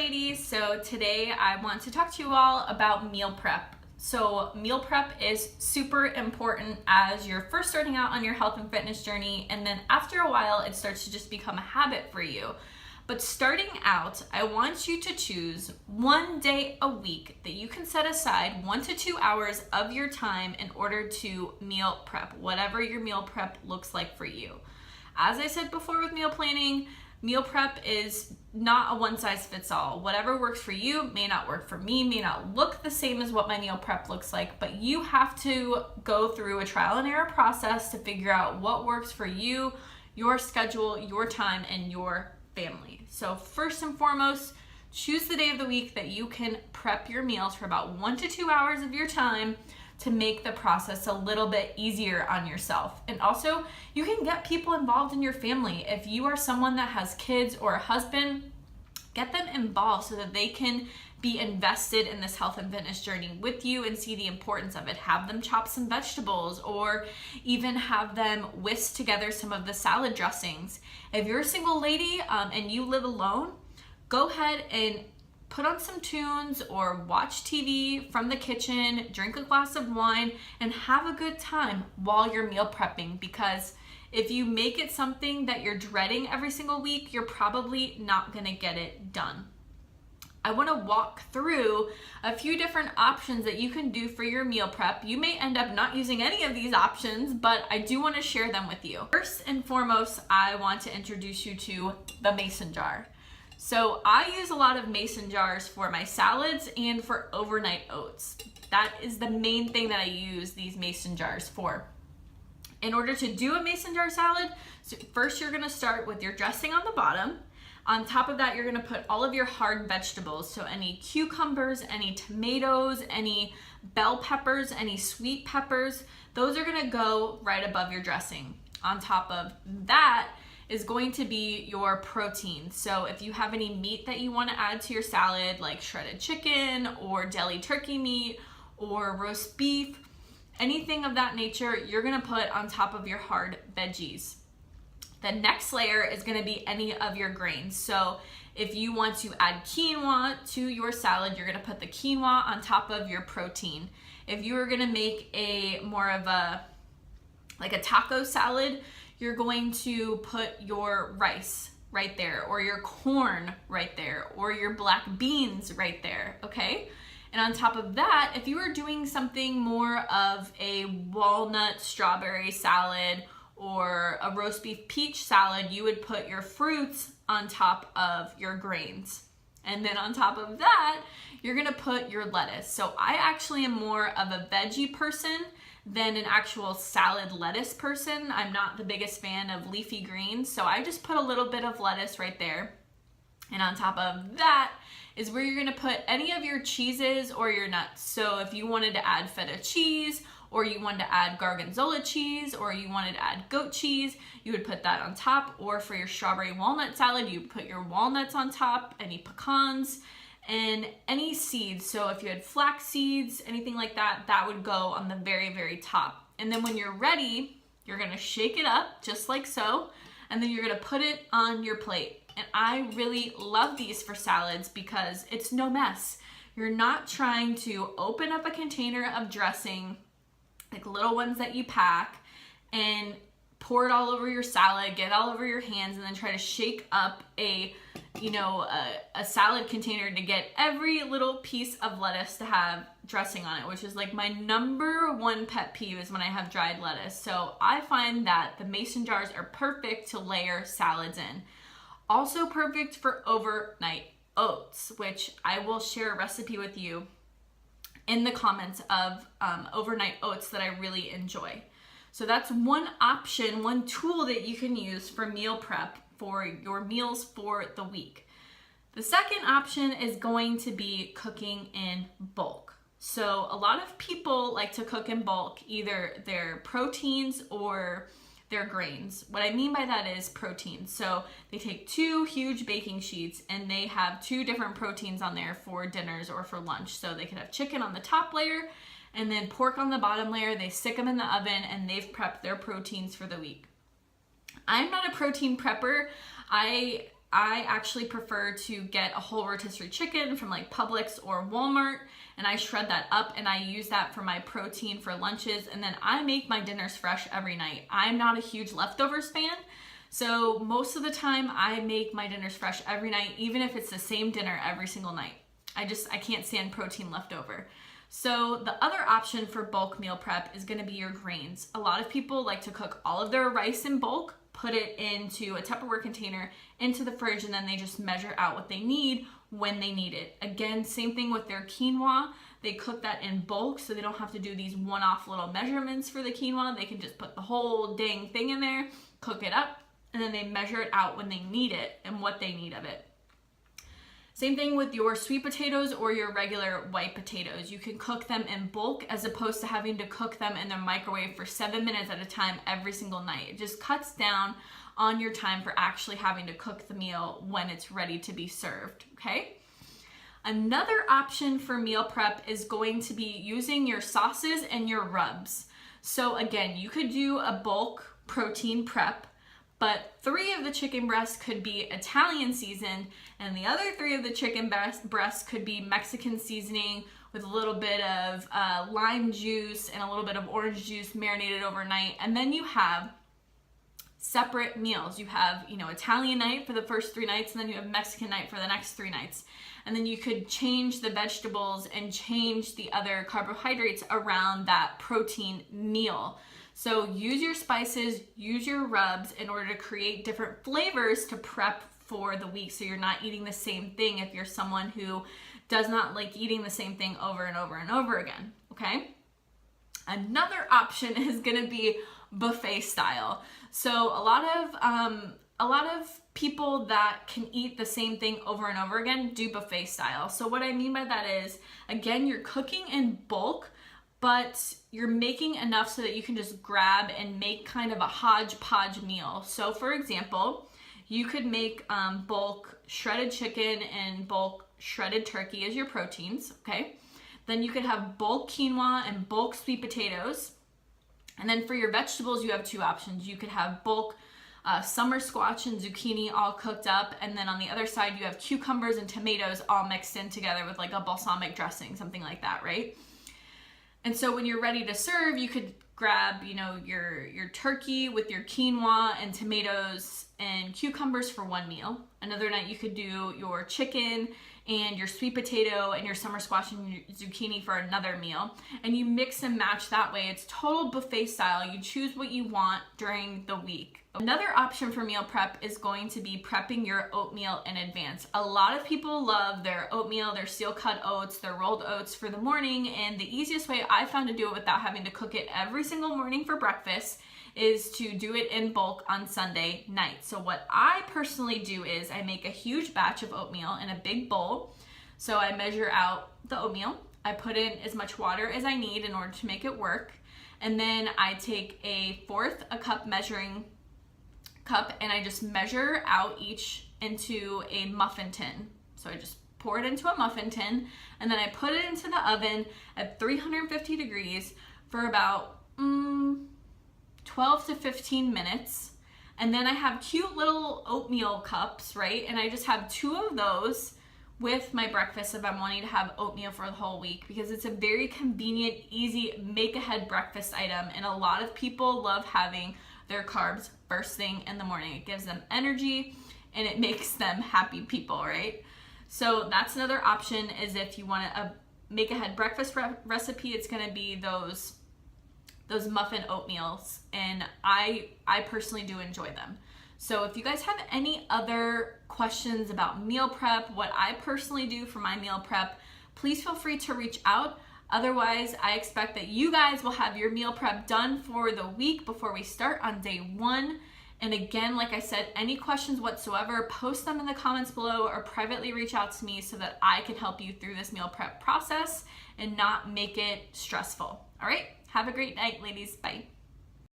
ladies. So today I want to talk to you all about meal prep. So meal prep is super important as you're first starting out on your health and fitness journey, and then after a while it starts to just become a habit for you. But starting out, I want you to choose one day a week that you can set aside 1 to 2 hours of your time in order to meal prep, whatever your meal prep looks like for you. As I said before with meal planning, meal prep is not a one-size-fits-all. Whatever works for you may not work for me, may not look the same as what my meal prep looks like, but you have to go through a trial and error process to figure out what works for you, your schedule, your time, and your family. So first and foremost, choose the day of the week that you can prep your meals for about 1 to 2 hours of your time to make the process a little bit easier on yourself. And also, you can get people involved in your family. If you are someone that has kids or a husband, get them involved so that they can be invested in this health and fitness journey with you and see the importance of it. Have them chop some vegetables, or even have them whisk together some of the salad dressings. If you're a single lady and you live alone, go ahead and put on some tunes or watch TV from the kitchen, drink a glass of wine, and have a good time while you're meal prepping, because if you make it something that you're dreading every single week, you're probably not gonna get it done. I wanna walk through a few different options that you can do for your meal prep. You may end up not using any of these options, but I do wanna share them with you. First and foremost, I want to introduce you to the mason jar. So I use a lot of mason jars for my salads and for overnight oats. That is the main thing that I use these mason jars for. In order to do a mason jar salad, so first you're gonna start with your dressing on the bottom. On top of that, you're gonna put all of your hard vegetables. So any cucumbers, any tomatoes, any bell peppers, any sweet peppers, those are gonna go right above your dressing. On top of that is going to be your protein. So if you have any meat that you want to add to your salad, like shredded chicken or deli turkey meat or roast beef, anything of that nature, you're gonna put on top of your hard veggies. The next layer is gonna be any of your grains. So if you want to add quinoa to your salad, you're gonna put the quinoa on top of your protein. If you are gonna make a more of a taco salad, you're going to put your rice right there, or your corn right there, or your black beans right there, okay? And on top of that, if you were doing something more of a walnut strawberry salad or a roast beef peach salad, you would put your fruits on top of your grains. And then on top of that, you're gonna put your lettuce. So I actually am more of a veggie person than an actual salad lettuce person. I'm not the biggest fan of leafy greens, so I just put a little bit of lettuce right there. And on top of that is where you're gonna put any of your cheeses or your nuts. So if you wanted to add feta cheese, or you wanted to add gorgonzola cheese, or you wanted to add goat cheese, you would put that on top. Or for your strawberry walnut salad, you put your walnuts on top, any pecans, and any seeds. So if you had flax seeds, anything like that, that would go on the very, very top. And then when you're ready, you're gonna shake it up just like so, and then you're gonna put it on your plate. And I really love these for salads because it's no mess. You're not trying to open up a container of dressing, like little ones that you pack, and pour it all over your salad, get it all over your hands, and then try to shake up a salad container to get every little piece of lettuce to have dressing on it, which is like my number one pet peeve is when I have dried lettuce. So I find that the mason jars are perfect to layer salads in. Also perfect for overnight oats, which I will share a recipe with you in the comments of overnight oats that I really enjoy. So that's one option, one tool that you can use for meal prep for your meals for the week. The second option is going to be cooking in bulk. So a lot of people like to cook in bulk, either their proteins or their grains. What I mean by that is protein. So they take 2 huge baking sheets and they have 2 different proteins on there for dinners or for lunch. So they could have chicken on the top layer and then pork on the bottom layer. They stick them in the oven and they've prepped their proteins for the week. I'm not a protein prepper. I I actually prefer to get a whole rotisserie chicken from like Publix or Walmart, and I shred that up and I use that for my protein for lunches, and then I make my dinners fresh every night. I'm not a huge leftovers fan, so most of the time I make my dinners fresh every night, even if it's the same dinner every single night. I can't stand protein leftover. So the other option for bulk meal prep is gonna be your grains. A lot of people like to cook all of their rice in bulk, put it into a Tupperware container, into the fridge, and then they just measure out what they need when they need it. Again, same thing with their quinoa. They cook that in bulk, so they don't have to do these one-off little measurements for the quinoa. They can just put the whole dang thing in there, cook it up, and then they measure it out when they need it and what they need of it. Same thing with your sweet potatoes or your regular white potatoes. You can cook them in bulk as opposed to having to cook them in the microwave for 7 minutes at a time every single night. It just cuts down on your time for actually having to cook the meal when it's ready to be served, okay? Another option for meal prep is going to be using your sauces and your rubs. So again, you could do a bulk protein prep, but 3 of the chicken breasts could be Italian seasoned, and the other 3 of the chicken breasts could be Mexican seasoning with a little bit of lime juice and a little bit of orange juice marinated overnight. And then you have separate meals. You have, Italian night for the first 3 nights, and then you have Mexican night for the next 3 nights. And then you could change the vegetables and change the other carbohydrates around that protein meal. So use your spices, use your rubs in order to create different flavors to prep for the week, so you're not eating the same thing if you're someone who does not like eating the same thing over and over and over again, okay? Another option is gonna be buffet style. So a lot of people that can eat the same thing over and over again do buffet style. So what I mean by that is, again, you're cooking in bulk, but you're making enough so that you can just grab and make kind of a hodgepodge meal. So for example, you could make bulk shredded chicken and bulk shredded turkey as your proteins, okay? Then you could have bulk quinoa and bulk sweet potatoes. And then for your vegetables, you have 2 options. You could have bulk summer squash and zucchini all cooked up, and then on the other side you have cucumbers and tomatoes all mixed in together with like a balsamic dressing, something like that, right? And so when you're ready to serve, you could grab, your turkey with your quinoa and tomatoes and cucumbers for 1 meal. Another night you could do your chicken and your sweet potato and your summer squash and your zucchini for another meal. And you mix and match that way. It's total buffet style. You choose what you want during the week. Another option for meal prep is going to be prepping your oatmeal in advance. A lot of people love their oatmeal, their steel cut oats, their rolled oats for the morning, and the easiest way I found to do it without having to cook it every single morning for breakfast is to do it in bulk on Sunday night. So what I personally do is I make a huge batch of oatmeal in a big bowl. So I measure out the oatmeal. I put in as much water as I need in order to make it work. And then I take a 1/4 cup measuring cup and I just measure out each into a muffin tin. So I just pour it into a muffin tin and then I put it into the oven at 350 degrees for about 12 to 15 minutes. And then I have cute little oatmeal cups, right? And I just have 2 of those with my breakfast if I'm wanting to have oatmeal for the whole week, because it's a very convenient, easy, make-ahead breakfast item. And a lot of people love having their carbs first thing in the morning. It gives them energy and it makes them happy people, right? So that's another option, is if you want a make-ahead breakfast recipe, it's gonna be those muffin oatmeals, and I personally do enjoy them. So if you guys have any other questions about meal prep, what I personally do for my meal prep, please feel free to reach out. Otherwise, I expect that you guys will have your meal prep done for the week before we start on day 1. And again, like I said, any questions whatsoever, post them in the comments below or privately reach out to me so that I can help you through this meal prep process and not make it stressful. All right, have a great night, ladies. Bye.